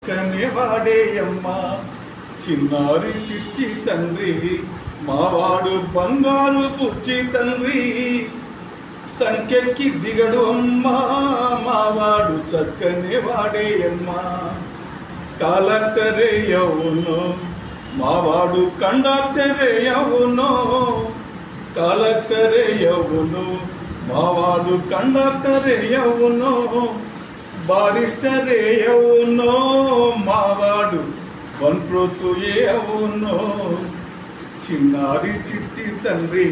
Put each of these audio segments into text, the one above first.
చక్కని వాడేయమ్మా. చిన్నారి చిట్టి తండ్రి మావాడు బంగారు పుచ్చి తండ్రి, సంఖ్యకి దిగడు అమ్మా మావాడు చక్కని వాడేయమ్మా. కలెక్టరే అవును మావాడు కండక్టరే అవును, కలెక్టరే అవును మావాడు కండక్టరే అవును, బారిస్టరే అవును మావాడు వన్ప్రోతుయే అవును. చిన్నారి చిట్టి తండ్రి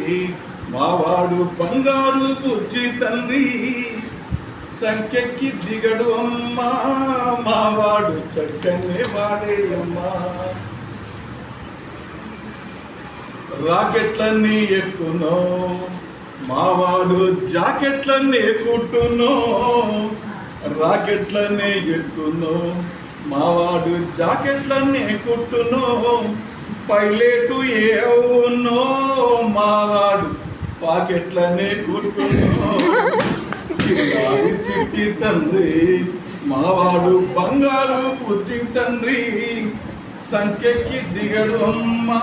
మావాడు బంగారు బుజ్జి తండ్రి, సంఖ్యకి దిగడు అమ్మా మావాడు చక్కని వాడే అమ్మా. రాకెట్లన్నీ ఎక్కునో మావాడు జాకెట్లన్నీ కుట్టునో, రాకెట్లన్నీ ఎక్కునో మావాడు జాకెట్లన్నీ కుట్టునో, పైలెటు ఏ అవునో మావాడు పాకెట్లనే కుట్టునో. చిన్నారి చిట్టి తండ్రి మావాడు బంగారు బుజ్జి తండ్రి, సంఖ్యకి దిగడు అమ్మా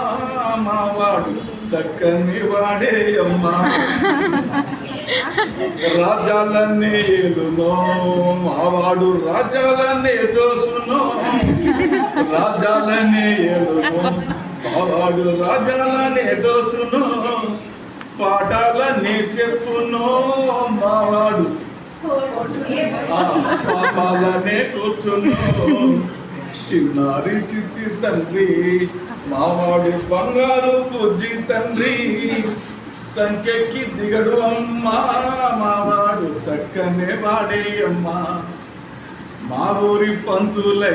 మావాడు చక్కని వాడే అమ్మా. రాజ్యాలన్నీ ఏలునో మావాడు రాజ్యాలన్నీ దోసునో, రాజ్యాలన్నీ ఏలునో మావాడు రాజ్యాలన్నీ దోసునో, పాఠాలన్నీ చెప్పునో మావాడు పాపాలనే కూర్చునో. చిన్నారి చిట్టి తండ్రి మావాడు బంగారు బుజ్జి తండ్రి, సంఖ్యకి దిగడు అమ్మా మావాడు చక్కనే వాడే అమ్మా. మా ఊరి పంతులై